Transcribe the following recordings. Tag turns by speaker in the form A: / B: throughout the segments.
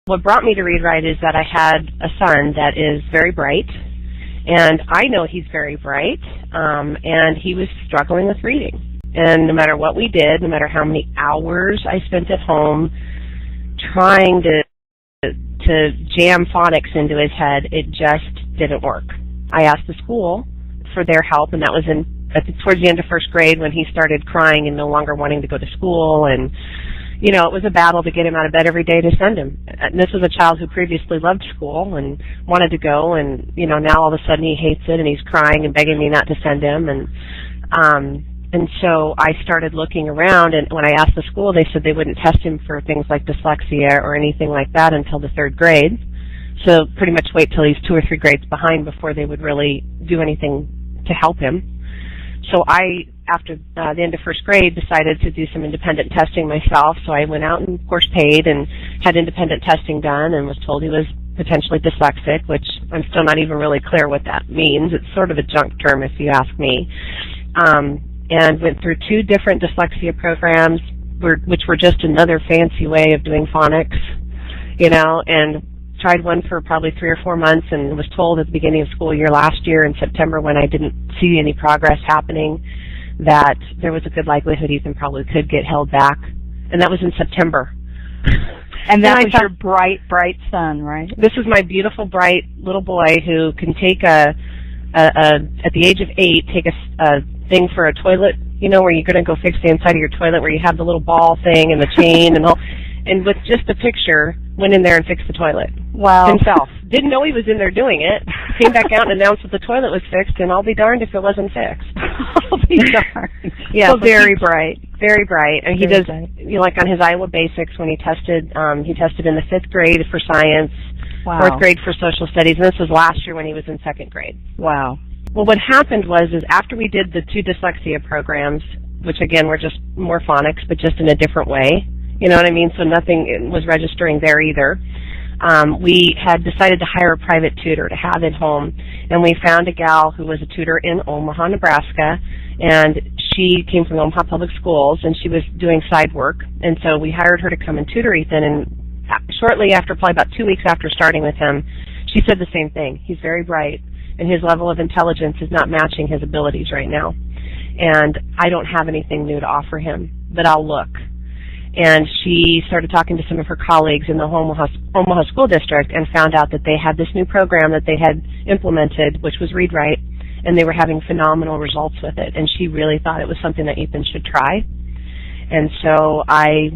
A: What brought me to ReadWrite is that I had a son that is very bright, and I know he's very bright, and he was struggling with reading. And no matter what we did, no matter how many hours I spent at home trying to jam phonics into his head, it just didn't work. I asked the school for their help, and that was towards the end of first grade when he started crying and no longer wanting to go to school. And you know, it was a battle to get him out of bed every day to send him. And this was a child who previously loved school and wanted to go, and you know, now all of a sudden he hates it and he's crying and begging me not to send him. And so I started looking around, and when I asked the school, they said they wouldn't test him for things like dyslexia or anything like that until the 3rd grade. So pretty much wait till he's 2 or 3 grades behind before they would really do anything to help him. So I, after the end of first grade, decided to do some independent testing myself. So I went out and, of course, paid and had independent testing done and was told he was potentially dyslexic, which I'm still not even really clear what that means. It's sort of a junk term if you ask me. And went through 2 different dyslexia programs, which were just another fancy way of doing phonics, you know, and tried one for probably 3 or 4 months and was told at the beginning of school year last year in September, when I didn't see any progress happening, that there was a good likelihood Ethan probably could get held back. And that was in September.
B: And that was your bright, bright son, right?
A: This is my beautiful, bright little boy who can take at the age of 8, take a thing for a toilet, you know, where you're going to go fix the inside of your toilet, where you have the little ball thing and the chain and all. And with just a picture, went in there and fixed the toilet.
B: Wow.
A: Himself. Didn't know he was in there doing it. Came back out and announced that the toilet was fixed, and I'll be darned if it wasn't fixed.
B: I'll be darned.
A: Yeah,
B: so very bright.
A: Very bright. And he does, you know, like on his Iowa Basics, when he tested in the 5th grade for science,
B: wow.
A: 4th grade for social studies, and this was last year when he was in 2nd grade.
B: Wow.
A: Well, what happened was after we did the 2 dyslexia programs, which again were just more phonics, but just in a different way, you know what I mean? So nothing was registering there either. We had decided to hire a private tutor to have at home, and we found a gal who was a tutor in Omaha, Nebraska, and she came from Omaha Public Schools, and she was doing side work, and so we hired her to come and tutor Ethan, and shortly after, probably about 2 weeks after starting with him, she said the same thing. He's very bright, and his level of intelligence is not matching his abilities right now, and I don't have anything new to offer him, but I'll look. And she started talking to some of her colleagues in the Omaha School District and found out that they had this new program that they had implemented, which was ReadWrite, and they were having phenomenal results with it. And she really thought it was something that Ethan should try. And so I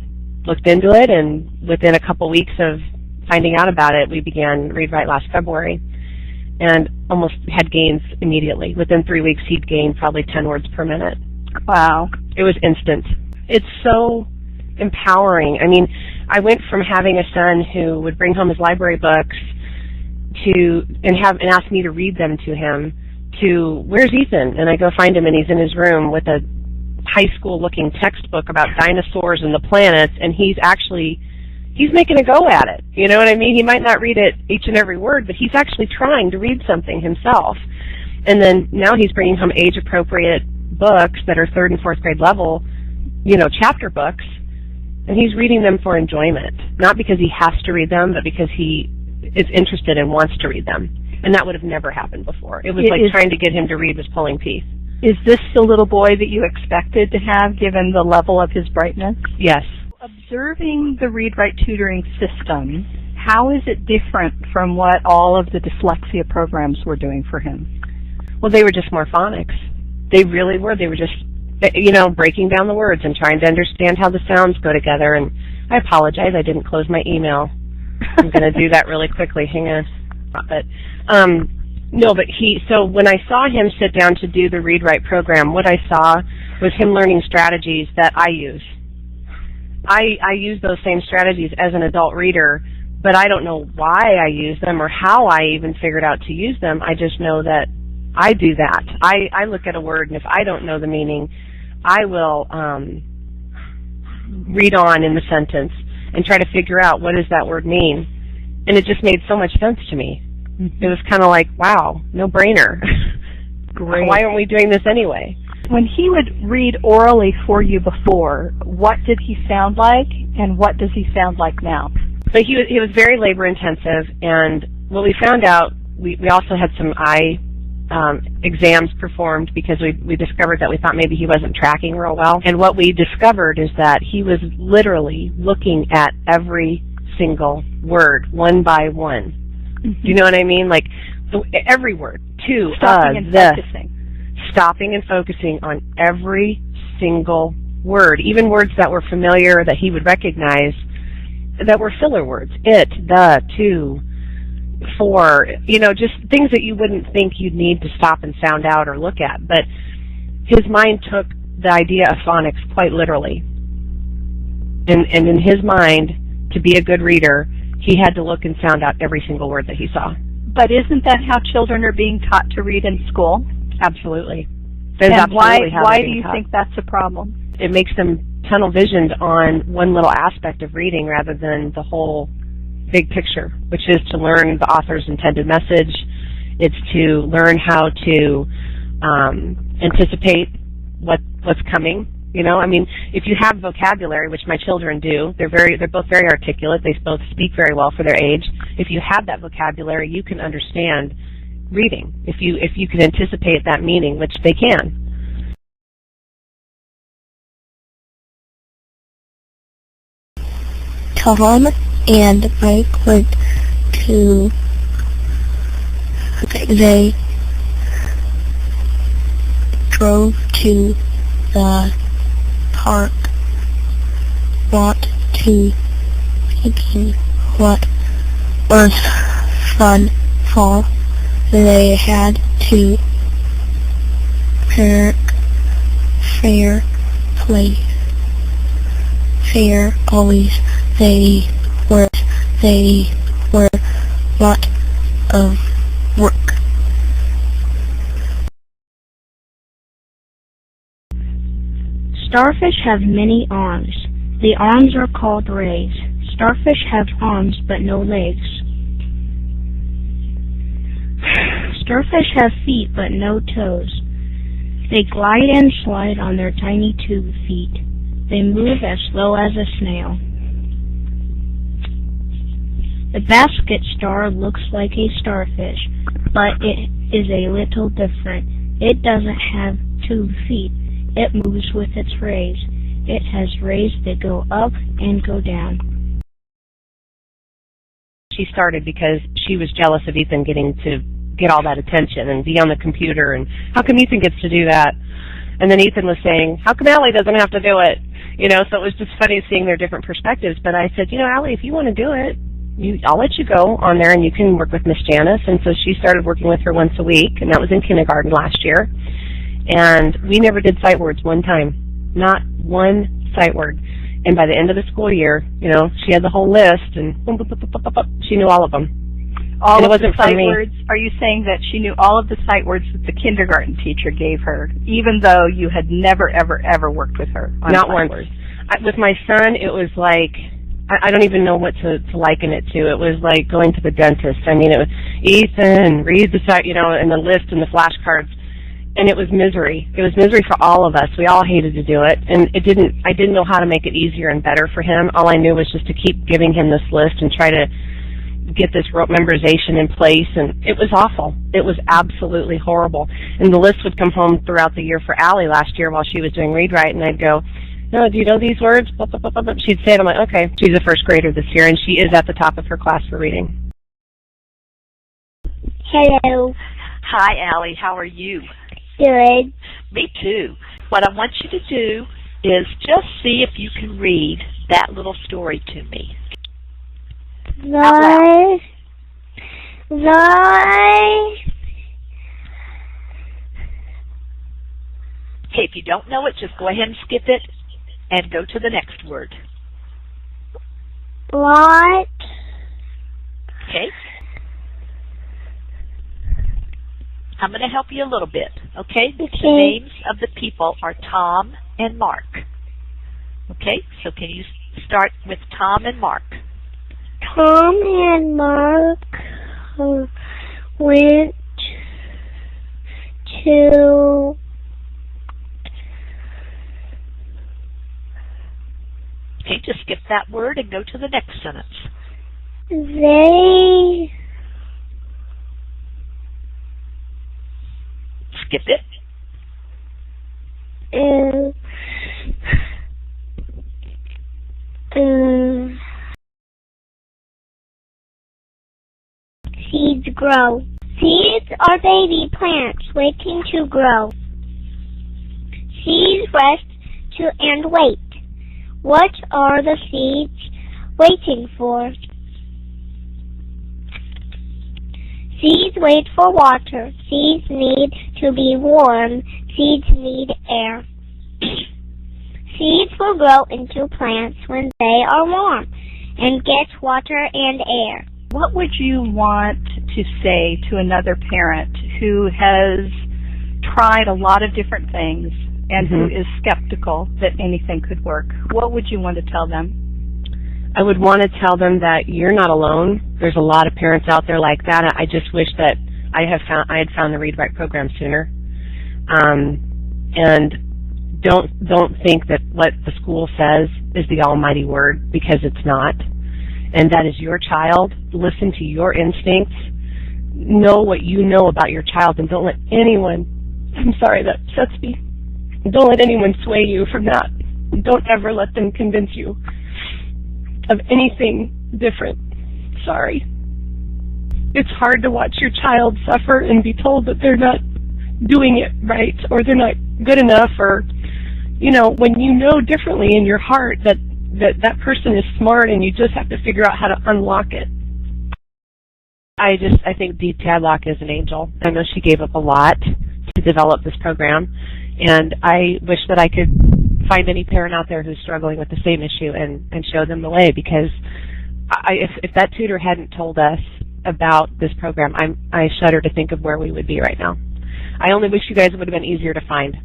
A: looked into it, and within a couple weeks of finding out about it, we began ReadWrite last February and almost had gains immediately. Within 3 weeks, he'd gained probably 10 words per minute.
B: Wow.
A: It was instant. It's so empowering. I mean, I went from having a son who would bring home his library books and ask me to read them to him, to where's Ethan? And I go find him, and he's in his room with a high school looking textbook about dinosaurs and the planets, and he's making a go at it. You know what I mean? He might not read it each and every word, but he's actually trying to read something himself. And then now he's bringing home age appropriate books that are 3rd and 4th grade level, you know, chapter books. And he's reading them for enjoyment, not because he has to read them, but because he is interested and wants to read them. And that would have never happened before. It was like trying to get him to read was pulling teeth.
B: Is this the little boy that you expected to have, given the level of his brightness?
A: Yes.
B: Observing the ReadWrite tutoring system, how is it different from what all of the dyslexia programs were doing for him?
A: Well, they were just more phonics. They really were. They were just, you know, breaking down the words and trying to understand how the sounds go together. And I apologize, I didn't close my email. I'm going to do that really quickly. Hang on. So when I saw him sit down to do the ReadWrite program, what I saw was him learning strategies that I use. I use those same strategies as an adult reader, but I don't know why I use them or how I even figured out to use them. I just know that I do that. I look at a word, and if I don't know the meaning, I will read on in the sentence and try to figure out what does that word mean. And it just made so much sense to me. Mm-hmm. It was kind of like, wow, no-brainer. Great. Why aren't we doing this anyway?
B: When he would read orally for you before, what did he sound like, and what does he sound like now?
A: But he was very labor intensive, and what we found out, we also had some eye exams performed because we discovered that we thought maybe he wasn't tracking real well. And what we discovered is that he was literally looking at every single word, one by one. Mm-hmm. Do you know what I mean? Like every word, stopping and focusing on every single word, even words that were familiar that he would recognize that were filler words. It, the, to, for, just things that you wouldn't think you'd need to stop and sound out or look at. But his mind took the idea of phonics quite literally. And in his mind, to be a good reader, he had to look and sound out every single word that he saw.
B: But isn't that how children are being taught to read in school?
A: Absolutely.
B: And why do you think that's a problem?
A: It makes them tunnel visioned on one little aspect of reading rather than the whole big picture, which is to learn the author's intended message. It's to learn how to anticipate what's coming. If you have vocabulary, which my children do, they're both very articulate. They both speak very well for their age. If you have that vocabulary, you can understand reading. If you can anticipate that meaning, which they can.
C: Tom and Mike went to, they drove to the park, thinking what was fun for. They had to fair always. They were lot of work.
D: Starfish have many arms. The arms are called rays. Starfish have arms but no legs. Starfish have feet but no toes. They glide and slide on their tiny tube feet. They move as slow as a snail. The basket star looks like a starfish, but it is a little different. It doesn't have 2 feet. It moves with its rays. It has rays that go up and go down.
A: She started because she was jealous of Ethan getting to get all that attention and be on the computer, and how come Ethan gets to do that? And then Ethan was saying, how come Allie doesn't have to do it? So it was just funny seeing their different perspectives. But I said, Allie, if you want to do it, I'll let you go on there and you can work with Miss Janice. And so she started working with her once a week, and that was in kindergarten last year. And we never did sight words one time, not one sight word. And by the end of the school year, she had the whole list, and she knew all of them.
B: All of the sight words? Are you saying that she knew all of the sight words that the kindergarten teacher gave her, even though you had never, ever, ever worked with her on
A: Not
B: sight
A: once.
B: words?
A: With my son, it was like, I don't even know what to liken it to. It was like going to the dentist. I mean, it was, Ethan, read the sight, and the list and the flashcards. And it was misery. It was misery for all of us. We all hated to do it. And I didn't know how to make it easier and better for him. All I knew was just to keep giving him this list and try to get this rote memorization in place. And it was awful. It was absolutely horrible. And the list would come home throughout the year for Allie last year while she was doing ReadWrite, and I'd go, no, do you know these words? She'd say it. I'm like, okay. She's a first grader this year, and she is at the top of her class for reading.
C: Hello.
E: Hi, Allie. How are you?
C: Good.
E: Me too. What I want you to do is just see if you can read that little story to me.
C: Okay,
E: if you don't know it, just go ahead and skip it and go to the next word.
C: What?
E: Okay. I'm going to help you a little bit, okay?
C: Okay.
E: The names of the people are Tom and Mark. Okay, so can you start with Tom and Mark?
C: Tom and Mark went to
E: Okay, just skip that word and go to the next sentence.
C: They
E: Skip it.
C: Seeds grow. Seeds are baby plants waiting to grow. Seeds rest and wait. What are the seeds waiting for? Seeds wait for water. Seeds need to be warm. Seeds need air. Seeds will grow into plants when they are warm and get water and air.
B: What would you want to say to another parent who has tried a lot of different things and who is skeptical that anything could work? What would you want to tell them?
A: I would want to tell them that you're not alone. There's a lot of parents out there like that. I just wish that I had found the ReadWrite program sooner. And don't think that what the school says is the almighty word, because it's not. And that is your child. Listen to your instincts. Know what you know about your child, and don't let anyone, I'm sorry, that upsets me. Don't let anyone sway you from that. Don't ever let them convince you of anything different. Sorry. It's hard to watch your child suffer and be told that they're not doing it right, or they're not good enough, or, you know, when you know differently in your heart that person is smart and you just have to figure out how to unlock it. I think Dee Tadlock is an angel. I know she gave up a lot to develop this program, and I wish that I could find any parent out there who's struggling with the same issue and show them the way, because if that tutor hadn't told us about this program, I shudder to think of where we would be right now. I only wish you guys would have been easier to find,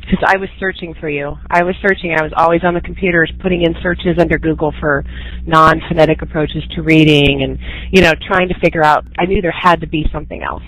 A: because I was searching for you. I was searching. I was always on the computers putting in searches under Google for non-phonetic approaches to reading and, you know, trying to figure out. I knew there had to be something else.